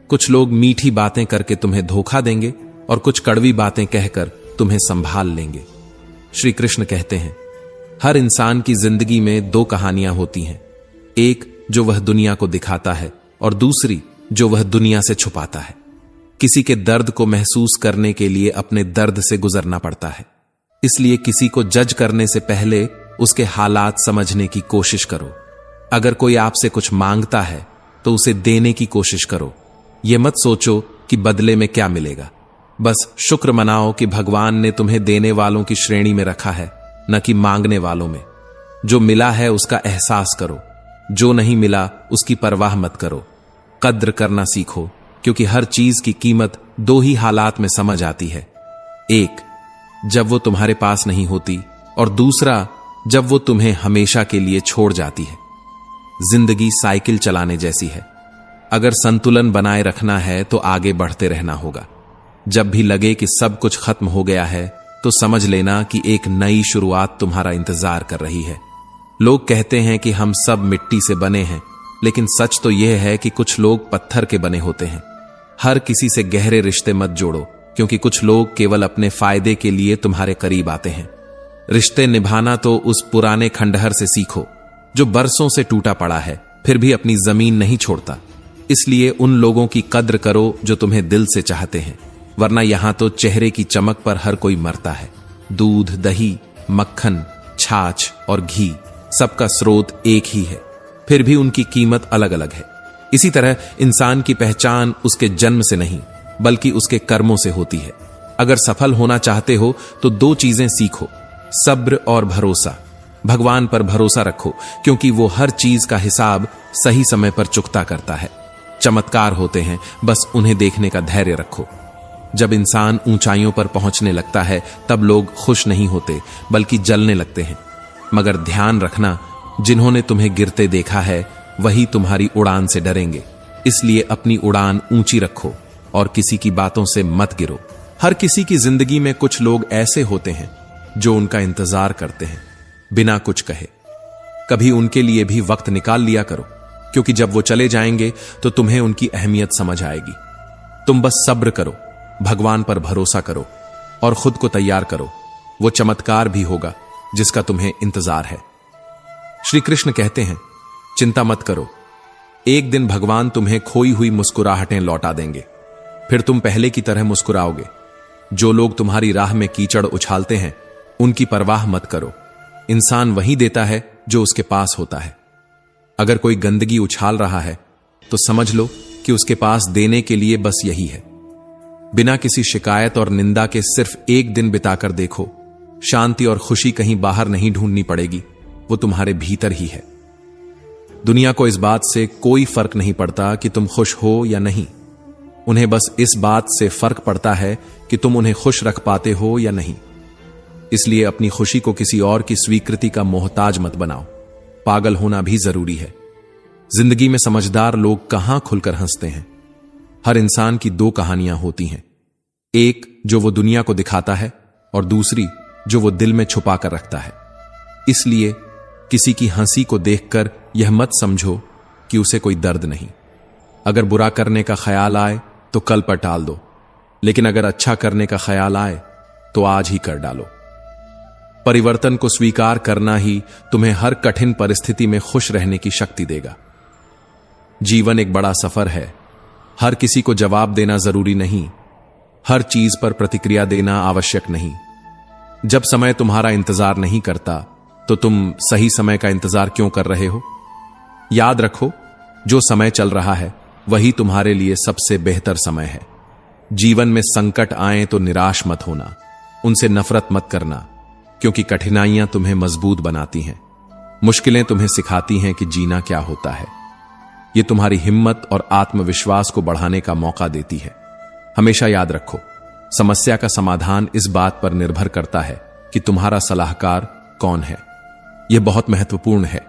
[SPEAKER 1] कुछ लोग मीठी बातें करके तुम्हें धोखा देंगे और कुछ कड़वी बातें कहकर तुम्हें संभाल लेंगे। श्री कृष्ण कहते हैं, हर इंसान की जिंदगी में 2 कहानियां होती हैं, एक जो वह दुनिया को दिखाता है और दूसरी जो वह दुनिया से छुपाता है। किसी के दर्द को महसूस करने के लिए अपने दर्द से गुजरना पड़ता है। इसलिए किसी को जज करने से पहले उसके हालात समझने की कोशिश करो। अगर कोई आपसे कुछ मांगता है तो उसे देने की कोशिश करो। यह मत सोचो कि बदले में क्या मिलेगा। बस शुक्र मनाओ कि भगवान ने तुम्हें देने वालों की श्रेणी में रखा है, न कि मांगने वालों में। जो मिला है उसका एहसास करो, जो नहीं मिला उसकी परवाह मत करो। कद्र करना सीखो, क्योंकि हर चीज की कीमत 2 ही हालात में समझ आती है। एक, जब वो तुम्हारे पास नहीं होती, और दूसरा जब वो तुम्हें हमेशा के लिए छोड़ जाती है। जिंदगी साइकिल चलाने जैसी है। अगर संतुलन बनाए रखना है तो आगे बढ़ते रहना होगा। जब भी लगे कि सब कुछ खत्म हो गया है तो समझ लेना कि एक नई शुरुआत तुम्हारा इंतजार कर रही है। लोग कहते हैं कि हम सब मिट्टी से बने हैं, लेकिन सच तो यह है कि कुछ लोग पत्थर के बने होते हैं। हर किसी से गहरे रिश्ते मत जोड़ो, क्योंकि कुछ लोग केवल अपने फायदे के लिए तुम्हारे करीब आते हैं। रिश्ते निभाना तो उस पुराने खंडहर से सीखो जो बरसों से टूटा पड़ा है, फिर भी अपनी जमीन नहीं छोड़ता। इसलिए उन लोगों की कद्र करो जो तुम्हें दिल से चाहते हैं, वरना यहां तो चेहरे की चमक पर हर कोई मरता है। दूध, दही, मक्खन, छाछ और घी सबका स्रोत एक ही है, फिर भी उनकी कीमत अलग अलग है। इसी तरह इंसान की पहचान उसके जन्म से नहीं बल्कि उसके कर्मों से होती है। अगर सफल होना चाहते हो तो दो चीजें सीखो, सब्र और भरोसा। भगवान पर भरोसा रखो क्योंकि वो हर चीज का हिसाब सही समय पर चुकता करता है। चमत्कार होते हैं, बस उन्हें देखने का धैर्य रखो। जब इंसान ऊंचाइयों पर पहुंचने लगता है तब लोग खुश नहीं होते बल्कि जलने लगते हैं। मगर ध्यान रखना, जिन्होंने तुम्हें गिरते देखा है वही तुम्हारी उड़ान से डरेंगे। इसलिए अपनी उड़ान ऊंची रखो और किसी की बातों से मत गिरो। हर किसी की जिंदगी में कुछ लोग ऐसे होते हैं जो उनका इंतजार करते हैं बिना कुछ कहे। कभी उनके लिए भी वक्त निकाल लिया करो, क्योंकि जब वो चले जाएंगे तो तुम्हें उनकी अहमियत समझ आएगी। तुम बस सब्र करो, भगवान पर भरोसा करो और खुद को तैयार करो। वो चमत्कार भी होगा जिसका तुम्हें इंतजार है। श्री कृष्ण कहते हैं, चिंता मत करो, एक दिन भगवान तुम्हें खोई हुई मुस्कुराहटें लौटा देंगे, फिर तुम पहले की तरह मुस्कुराओगे। जो लोग तुम्हारी राह में कीचड़ उछालते हैं उनकी परवाह मत करो। इंसान वही देता है जो उसके पास होता है। अगर कोई गंदगी उछाल रहा है तो समझ लो कि उसके पास देने के लिए बस यही है। बिना किसी शिकायत और निंदा के सिर्फ एक दिन बिताकर देखो, शांति और खुशी कहीं बाहर नहीं ढूंढनी पड़ेगी, वो तुम्हारे भीतर ही है। दुनिया को इस बात से कोई फर्क नहीं पड़ता कि तुम खुश हो या नहीं। उन्हें बस इस बात से फर्क पड़ता है कि तुम उन्हें खुश रख पाते हो या नहीं। इसलिए अपनी खुशी को किसी और की स्वीकृति का मोहताज मत बनाओ। पागल होना भी जरूरी है। जिंदगी में समझदार लोग कहां खुलकर हंसते हैं। हर इंसान की दो कहानियां होती हैं, एक जो वो दुनिया को दिखाता है और दूसरी जो वो दिल में छुपा कर रखता है। इसलिए किसी की हंसी को देखकर यह मत समझो कि उसे कोई दर्द नहीं। अगर बुरा करने का ख्याल आए तो कल पर टाल दो, लेकिन अगर अच्छा करने का ख्याल आए तो आज ही कर डालो। परिवर्तन को स्वीकार करना ही तुम्हें हर कठिन परिस्थिति में खुश रहने की शक्ति देगा। जीवन एक बड़ा सफर है। हर किसी को जवाब देना जरूरी नहीं, हर चीज पर प्रतिक्रिया देना आवश्यक नहीं। जब समय तुम्हारा इंतजार नहीं करता तो तुम सही समय का इंतजार क्यों कर रहे हो? याद रखो, जो समय चल रहा है वही तुम्हारे लिए सबसे बेहतर समय है। जीवन में संकट आए तो निराश मत होना, उनसे नफरत मत करना, क्योंकि कठिनाइयां तुम्हें मजबूत बनाती हैं। मुश्किलें तुम्हें सिखाती हैं कि जीना क्या होता है। ये तुम्हारी हिम्मत और आत्मविश्वास को बढ़ाने का मौका देती है। हमेशा याद रखो, समस्या का समाधान इस बात पर निर्भर करता है कि तुम्हारा सलाहकार कौन है। यह बहुत महत्वपूर्ण है,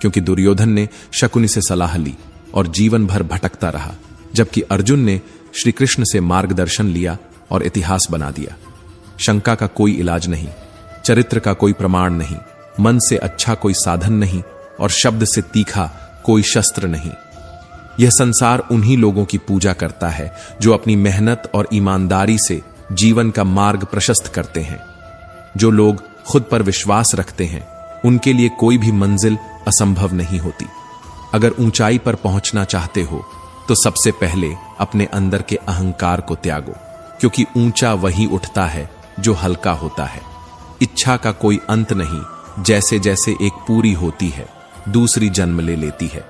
[SPEAKER 1] क्योंकि दुर्योधन ने शकुनी से सलाह ली और जीवन भर भटकता रहा, जबकि अर्जुन ने श्री कृष्ण से मार्गदर्शन लिया और इतिहास बना दिया। शंका का कोई इलाज नहीं, चरित्र का कोई प्रमाण नहीं, मन से अच्छा कोई साधन नहीं और शब्द से तीखा कोई शस्त्र नहीं। यह संसार उन्हीं लोगों की पूजा करता है जो अपनी मेहनत और ईमानदारी से जीवन का मार्ग प्रशस्त करते हैं। जो लोग खुद पर विश्वास रखते हैं उनके लिए कोई भी मंजिल असंभव नहीं होती। अगर ऊंचाई पर पहुंचना चाहते हो तो सबसे पहले अपने अंदर के अहंकार को त्यागो, क्योंकि ऊंचा वही उठता है जो हल्का होता है। इच्छा का कोई अंत नहीं, जैसे जैसे एक पूरी होती है दूसरी जन्म ले लेती है।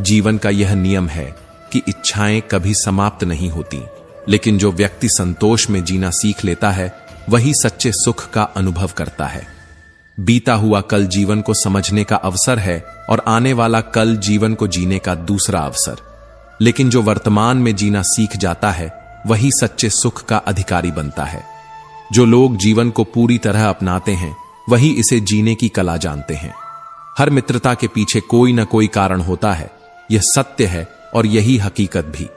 [SPEAKER 1] जीवन का यह नियम है कि इच्छाएं कभी समाप्त नहीं होती, लेकिन जो व्यक्ति संतोष में जीना सीख लेता है वही सच्चे सुख का अनुभव करता है। बीता हुआ कल जीवन को समझने का अवसर है और आने वाला कल जीवन को जीने का दूसरा अवसर। लेकिन जो वर्तमान में जीना सीख जाता है वही सच्चे सुख का अधिकारी बनता है। जो लोग जीवन को पूरी तरह अपनाते हैं वही इसे जीने की कला जानते हैं। हर मित्रता के पीछे कोई ना कोई कारण होता है, यह सत्य है और यही हकीकत भी।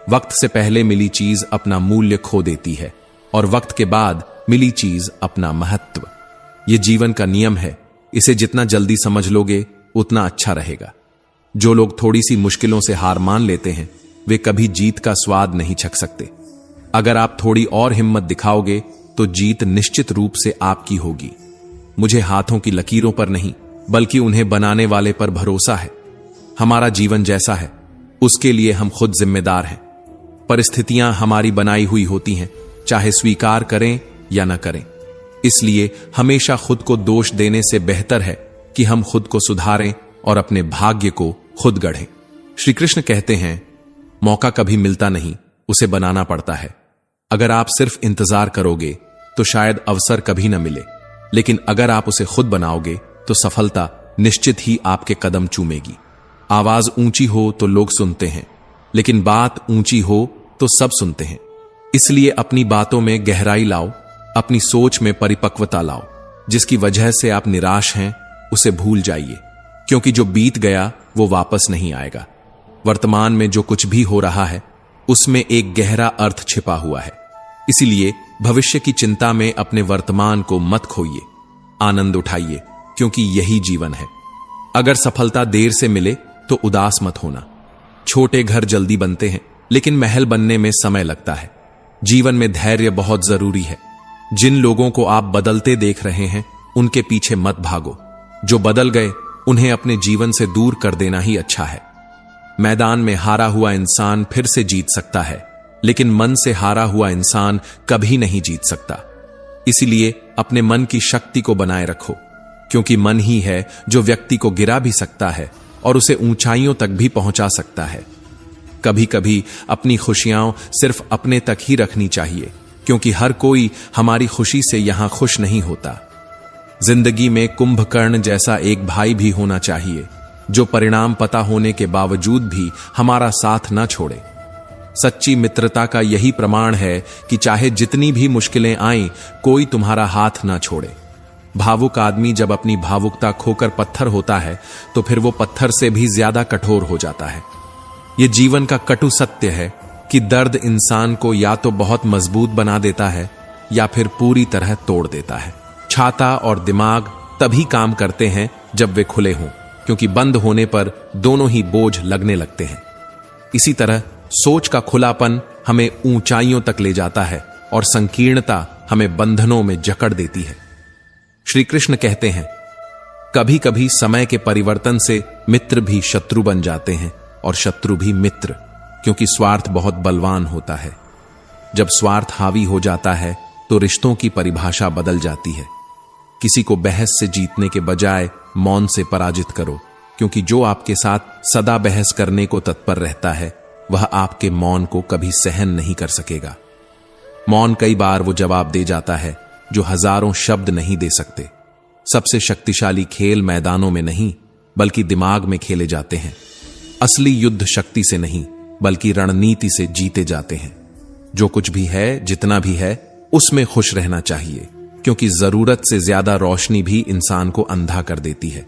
[SPEAKER 1] वक्त से पहले मिली चीज अपना मूल्य खो देती है और वक्त के बाद मिली चीज अपना महत्व। यह जीवन का नियम है, इसे जितना जल्दी समझ लोगे उतना अच्छा रहेगा। जो लोग थोड़ी सी मुश्किलों से हार मान लेते हैं वे कभी जीत का स्वाद नहीं चख सकते। अगर आप थोड़ी और हिम्मत दिखाओगे तो जीत निश्चित रूप से आपकी होगी। मुझे हाथों की लकीरों पर नहीं बल्कि उन्हें बनाने वाले पर भरोसा है। हमारा जीवन जैसा है उसके लिए हम खुद जिम्मेदार हैं। परिस्थितियां हमारी बनाई हुई होती हैं, चाहे स्वीकार करें या न करें। इसलिए हमेशा खुद को दोष देने से बेहतर है कि हम खुद को सुधारें और अपने भाग्य को खुद गढ़ें। श्री कृष्ण कहते हैं, मौका कभी मिलता नहीं, उसे बनाना पड़ता है। अगर आप सिर्फ इंतजार करोगे तो शायद अवसर कभी न मिले, लेकिन अगर आप उसे खुद बनाओगे तो सफलता निश्चित ही आपके कदम चूमेगी। आवाज ऊंची हो तो लोग सुनते हैं, लेकिन बात ऊंची हो तो सब सुनते हैं। इसलिए अपनी बातों में गहराई लाओ, अपनी सोच में परिपक्वता लाओ। जिसकी वजह से आप निराश हैं उसे भूल जाइए, क्योंकि जो बीत गया वो वापस नहीं आएगा। वर्तमान में जो कुछ भी हो रहा है उसमें एक गहरा अर्थ छिपा हुआ है। इसीलिए भविष्य की चिंता में अपने वर्तमान को मत खोइए, आनंद उठाइए, क्योंकि यही जीवन है। अगर सफलता देर से मिले तो उदास मत होना। छोटे घर जल्दी बनते हैं, लेकिन महल बनने में समय लगता है। जीवन में धैर्य बहुत जरूरी है। जिन लोगों को आप बदलते देख रहे हैं उनके पीछे मत भागो। जो बदल गए उन्हें अपने जीवन से दूर कर देना ही अच्छा है। मैदान में हारा हुआ इंसान फिर से जीत सकता है, लेकिन मन से हारा हुआ इंसान कभी नहीं जीत सकता। इसीलिए अपने मन की शक्ति को बनाए रखो, क्योंकि मन ही है जो व्यक्ति को गिरा भी सकता है और उसे ऊंचाइयों तक भी पहुंचा सकता है। कभी कभी अपनी खुशियां सिर्फ अपने तक ही रखनी चाहिए, क्योंकि हर कोई हमारी खुशी से यहां खुश नहीं होता। जिंदगी में कुंभकर्ण जैसा एक भाई भी होना चाहिए, जो परिणाम पता होने के बावजूद भी हमारा साथ न छोड़े। सच्ची मित्रता का यही प्रमाण है कि चाहे जितनी भी मुश्किलें आएं, कोई तुम्हारा हाथ न छोड़े। भावुक आदमी जब अपनी भावुकता खोकर पत्थर होता है तो फिर वो पत्थर से भी ज्यादा कठोर हो जाता है। ये जीवन का कटु सत्य है कि दर्द इंसान को या तो बहुत मजबूत बना देता है या फिर पूरी तरह तोड़ देता है। छाता और दिमाग तभी काम करते हैं जब वे खुले हों, क्योंकि बंद होने पर दोनों ही बोझ लगने लगते हैं। इसी तरह सोच का खुलापन हमें ऊंचाइयों तक ले जाता है और संकीर्णता हमें बंधनों में जकड़ देती है। श्री कृष्ण कहते हैं, कभी कभी समय के परिवर्तन से मित्र भी शत्रु बन जाते हैं और शत्रु भी मित्र, क्योंकि स्वार्थ बहुत बलवान होता है। जब स्वार्थ हावी हो जाता है तो रिश्तों की परिभाषा बदल जाती है। किसी को बहस से जीतने के बजाय मौन से पराजित करो, क्योंकि जो आपके साथ सदा बहस करने को तत्पर रहता है वह आपके मौन को कभी सहन नहीं कर सकेगा। मौन कई बार वो जवाब दे जाता है जो हजारों शब्द नहीं दे सकते। सबसे शक्तिशाली खेल मैदानों में नहीं बल्कि दिमाग में खेले जाते हैं। असली युद्ध शक्ति से नहीं बल्कि रणनीति से जीते जाते हैं। जो कुछ भी है, जितना भी है, उसमें खुश रहना चाहिए, क्योंकि जरूरत से ज्यादा रोशनी भी इंसान को अंधा कर देती है।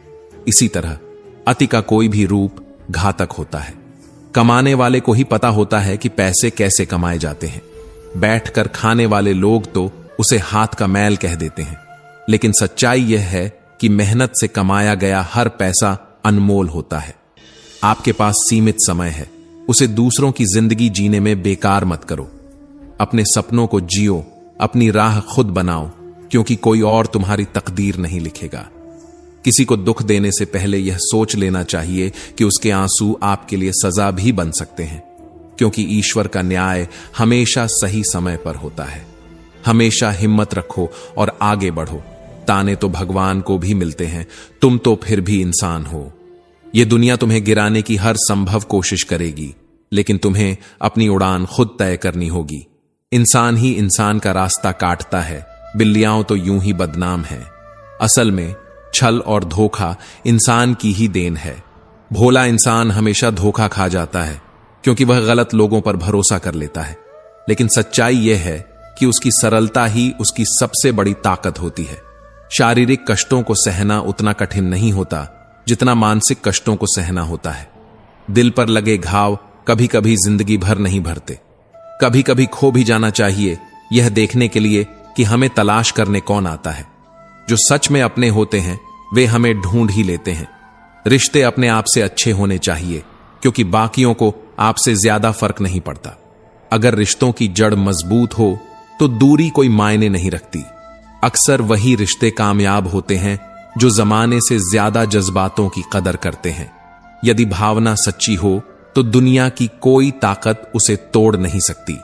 [SPEAKER 1] इसी तरह अति का कोई भी रूप घातक होता है। कमाने वाले को ही पता होता है कि पैसे कैसे कमाए जाते हैं। बैठकर खाने वाले लोग तो उसे हाथ का मैल कह देते हैं, लेकिन सच्चाई यह है कि मेहनत से कमाया गया हर पैसा अनमोल होता है। आपके पास सीमित समय है, उसे दूसरों की जिंदगी जीने में बेकार मत करो। अपने सपनों को जियो, अपनी राह खुद बनाओ, क्योंकि कोई और तुम्हारी तकदीर नहीं लिखेगा। किसी को दुख देने से पहले यह सोच लेना चाहिए कि उसके आंसू आपके लिए सजा भी बन सकते हैं, क्योंकि ईश्वर का न्याय हमेशा सही समय पर होता है। हमेशा हिम्मत रखो और आगे बढ़ो। ताने तो भगवान को भी मिलते हैं, तुम तो फिर भी इंसान हो। यह दुनिया तुम्हें गिराने की हर संभव कोशिश करेगी, लेकिन तुम्हें अपनी उड़ान खुद तय करनी होगी। इंसान ही इंसान का रास्ता काटता है, बिल्लियां तो यूं ही बदनाम हैं। असल में छल और धोखा इंसान की ही देन है। भोला इंसान हमेशा धोखा खा जाता है, क्योंकि वह गलत लोगों पर भरोसा कर लेता है। लेकिन सच्चाई यह है कि उसकी सरलता ही उसकी सबसे बड़ी ताकत होती है। शारीरिक कष्टों को सहना उतना कठिन नहीं होता जितना मानसिक कष्टों को सहना होता है। दिल पर लगे घाव कभी कभी जिंदगी भर नहीं भरते। कभी कभी खो भी जाना चाहिए, यह देखने के लिए कि हमें तलाश करने कौन आता है। जो सच में अपने होते हैं वे हमें ढूंढ ही लेते हैं। रिश्ते अपने आप से अच्छे होने चाहिए, क्योंकि बाकियों को आपसे ज्यादा फर्क नहीं पड़ता। अगर रिश्तों की जड़ मजबूत हो तो दूरी कोई मायने नहीं रखती। अक्सर वही रिश्ते कामयाब होते हैं जो जमाने से ज्यादा जज्बातों की कदर करते हैं। यदि भावना सच्ची हो तो दुनिया की कोई ताकत उसे तोड़ नहीं सकती।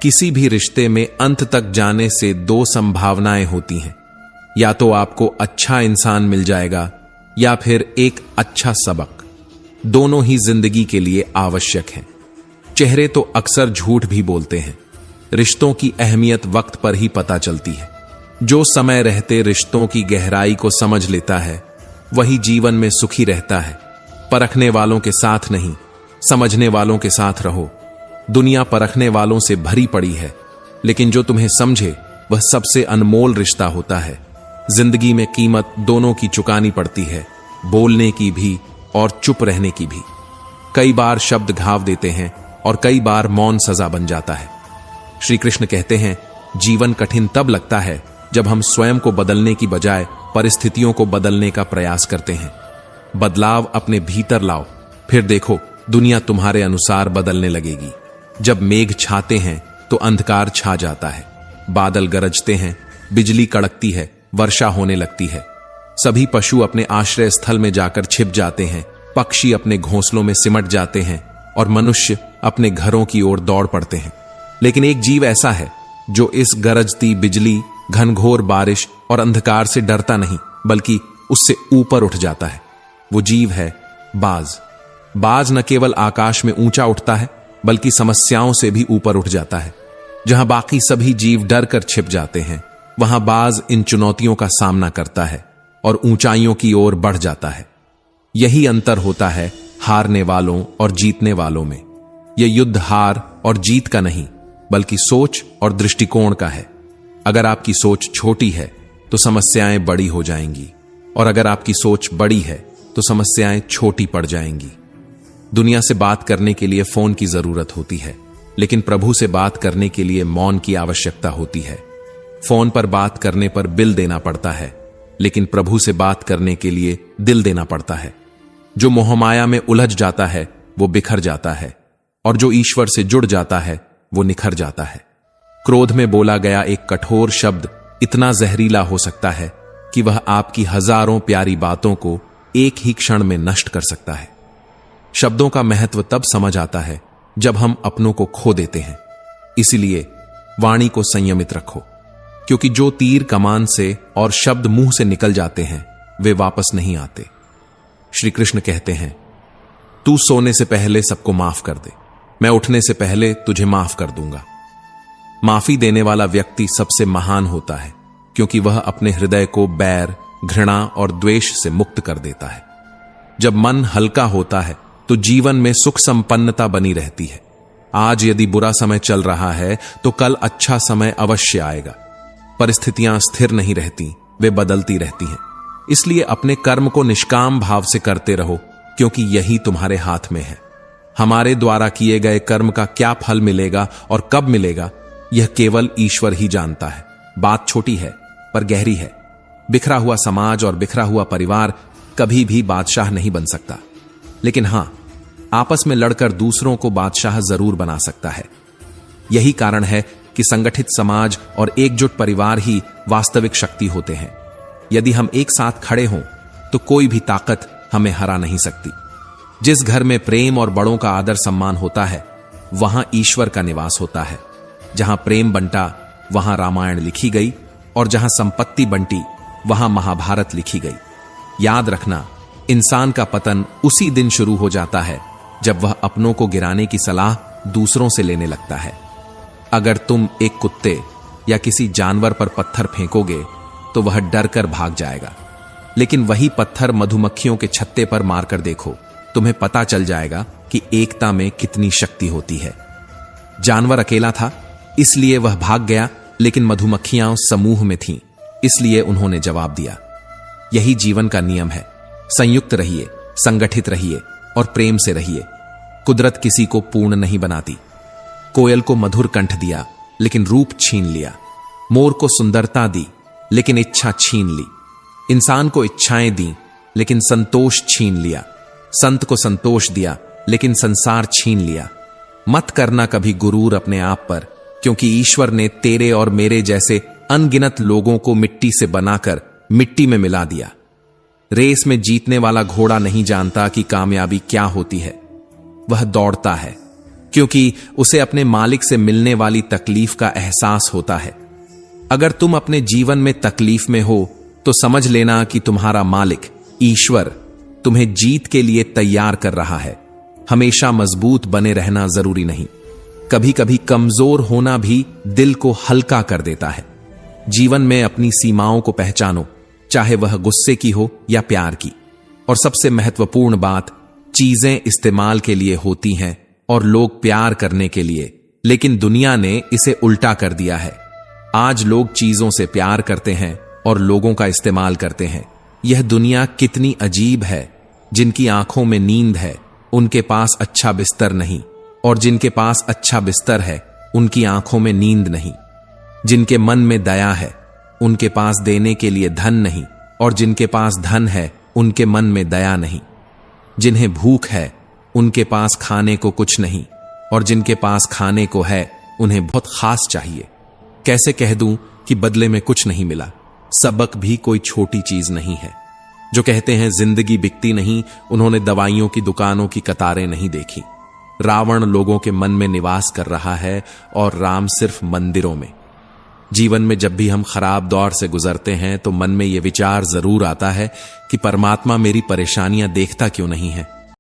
[SPEAKER 1] किसी भी रिश्ते में अंत तक जाने से दो संभावनाएं होती हैं, या तो आपको अच्छा इंसान मिल जाएगा या फिर एक अच्छा सबक। दोनों ही जिंदगी के लिए आवश्यक हैं। चेहरे तो अक्सर झूठ भी बोलते हैं। रिश्तों की अहमियत वक्त पर ही पता चलती है। जो समय रहते रिश्तों की गहराई को समझ लेता है वही जीवन में सुखी रहता है। परखने वालों के साथ नहीं, समझने वालों के साथ रहो। दुनिया परखने वालों से भरी पड़ी है, लेकिन जो तुम्हें समझे वह सबसे अनमोल रिश्ता होता है। जिंदगी में कीमत दोनों की चुकानी पड़ती है, बोलने की भी और चुप रहने की भी। कई बार शब्द घाव देते हैं और कई बार मौन सजा बन जाता है। श्री कृष्ण कहते हैं, जीवन कठिन तब लगता है जब हम स्वयं को बदलने की बजाय परिस्थितियों को बदलने का प्रयास करते हैं। बदलाव अपने भीतर लाओ, फिर देखो दुनिया तुम्हारे अनुसार बदलने लगेगी। जब मेघ छाते हैं तो अंधकार छा जाता है, बादल गरजते हैं, बिजली कड़कती है, वर्षा होने लगती है। सभी पशु अपने आश्रय स्थल में जाकर छिप जाते हैं, पक्षी अपने घोंसलों में सिमट जाते हैं और मनुष्य अपने घरों की ओर दौड़ पड़ते हैं। लेकिन एक जीव ऐसा है जो इस गरजती बिजली, घनघोर बारिश और अंधकार से डरता नहीं, बल्कि उससे ऊपर उठ जाता है। वो जीव है बाज। बाज न केवल आकाश में ऊंचा उठता है, बल्कि समस्याओं से भी ऊपर उठ जाता है। जहां बाकी सभी जीव डर कर छिप जाते हैं, वहां बाज इन चुनौतियों का सामना करता है और ऊंचाइयों की ओर बढ़ जाता है। यही अंतर होता है हारने वालों और जीतने वालों में। यह युद्ध हार और जीत का नहीं, बल्कि सोच और दृष्टिकोण का है। अगर आपकी सोच छोटी है तो समस्याएं बड़ी हो जाएंगी, और अगर आपकी सोच बड़ी है तो समस्याएं छोटी पड़ जाएंगी। दुनिया से बात करने के लिए फोन की जरूरत होती है, लेकिन प्रभु से बात करने के लिए मौन की आवश्यकता होती है। फोन पर बात करने पर बिल देना पड़ता है, लेकिन प्रभु से बात करने के लिए दिल देना पड़ता है। जो मोहमाया में उलझ जाता है वो बिखर जाता है, और जो ईश्वर से जुड़ जाता है वो निखर जाता है। क्रोध में बोला गया एक कठोर शब्द इतना जहरीला हो सकता है कि वह आपकी हजारों प्यारी बातों को एक ही क्षण में नष्ट कर सकता है। शब्दों का महत्व तब समझ आता है जब हम अपनों को खो देते हैं। इसलिए वाणी को संयमित रखो, क्योंकि जो तीर कमान से और शब्द मुंह से निकल जाते हैं वे वापस नहीं आते। श्री कृष्ण कहते हैं, तू सोने से पहले सबको माफ कर दे, मैं उठने से पहले तुझे माफ कर दूंगा। माफी देने वाला व्यक्ति सबसे महान होता है, क्योंकि वह अपने हृदय को बैर, घृणा और द्वेष से मुक्त कर देता है। जब मन हल्का होता है तो जीवन में सुख संपन्नता बनी रहती है। आज यदि बुरा समय चल रहा है तो कल अच्छा समय अवश्य आएगा। परिस्थितियां स्थिर नहीं रहती, वे बदलती रहती हैं। इसलिए अपने कर्म को निष्काम भाव से करते रहो, क्योंकि यही तुम्हारे हाथ में है। हमारे द्वारा किए गए कर्म का क्या फल मिलेगा और कब मिलेगा, यह केवल ईश्वर ही जानता है। बात छोटी है पर गहरी है। बिखरा हुआ समाज और बिखरा हुआ परिवार कभी भी बादशाह नहीं बन सकता, लेकिन हां, आपस में लड़कर दूसरों को बादशाह जरूर बना सकता है। यही कारण है कि संगठित समाज और एकजुट परिवार ही वास्तविक शक्ति होते हैं। यदि हम एक साथ खड़े हों तो कोई भी ताकत हमें हरा नहीं सकती। जिस घर में प्रेम और बड़ों का आदर सम्मान होता है, वहां ईश्वर का निवास होता है। जहां प्रेम बंटा वहां रामायण लिखी गई, और जहां संपत्ति बंटी वहां महाभारत लिखी गई। याद रखना, इंसान का पतन उसी दिन शुरू हो जाता है जब वह अपनों को गिराने की सलाह दूसरों से लेने लगता है। अगर तुम एक कुत्ते या किसी जानवर पर पत्थर फेंकोगे तो वह डर कर भाग जाएगा, लेकिन वही पत्थर मधुमक्खियों के छत्ते पर मारकर देखो, तुम्हें पता चल जाएगा कि एकता में कितनी शक्ति होती है। जानवर अकेला था इसलिए वह भाग गया, लेकिन मधुमक्खियां समूह में थीं, इसलिए उन्होंने जवाब दिया। यही जीवन का नियम है। संयुक्त रहिए, संगठित रहिए और प्रेम से रहिए। कुदरत किसी को पूर्ण नहीं बनाती। कोयल को मधुर कंठ दिया लेकिन रूप छीन लिया। मोर को सुंदरता दी लेकिन इच्छा छीन ली। इंसान को इच्छाएं दी लेकिन संतोष छीन लिया। संत को संतोष दिया लेकिन संसार छीन लिया। मत करना कभी गुरूर अपने आप पर, क्योंकि ईश्वर ने तेरे और मेरे जैसे अनगिनत लोगों को मिट्टी से बनाकर मिट्टी में मिला दिया। रेस में जीतने वाला घोड़ा नहीं जानता कि कामयाबी क्या होती है। वह दौड़ता है, क्योंकि उसे अपने मालिक से मिलने वाली तकलीफ का एहसास होता है। अगर तुम अपने जीवन में तकलीफ में हो तो समझ लेना कि तुम्हारा मालिक ईश्वर तुम्हें जीत के लिए तैयार कर रहा है। हमेशा मजबूत बने रहना जरूरी नहीं, कभी कभी कमजोर होना भी दिल को हल्का कर देता है। जीवन में अपनी सीमाओं को पहचानो, चाहे वह गुस्से की हो या प्यार की। और सबसे महत्वपूर्ण बात, चीजें इस्तेमाल के लिए होती हैं और लोग प्यार करने के लिए, लेकिन दुनिया ने इसे उल्टा कर दिया है। आज लोग चीजों से प्यार करते हैं और लोगों का इस्तेमाल करते हैं। यह दुनिया कितनी अजीब है। जिनकी आंखों में नींद है उनके पास अच्छा बिस्तर नहीं, और जिनके पास अच्छा बिस्तर है उनकी आंखों में नींद नहीं। जिनके मन में दया है उनके पास देने के लिए धन नहीं, और जिनके पास धन है उनके मन में दया नहीं। जिन्हें भूख है उनके पास खाने को कुछ नहीं, और जिनके पास खाने को है उन्हें बहुत खास चाहिए। कैसे कह दूं कि बदले में कुछ नहीं मिला। सबक भी कोई छोटी चीज नहीं है। जो कहते हैं जिंदगी बिकती नहीं, उन्होंने दवाइयों की दुकानों की कतारें नहीं देखी। रावण लोगों के मन में निवास कर रहा है और राम सिर्फ मंदिरों में। जीवन में जब भी हम खराब दौर से गुजरते हैं तो मन में यह विचार जरूर आता है कि परमात्मा मेरी परेशानियां देखता क्यों नहीं है।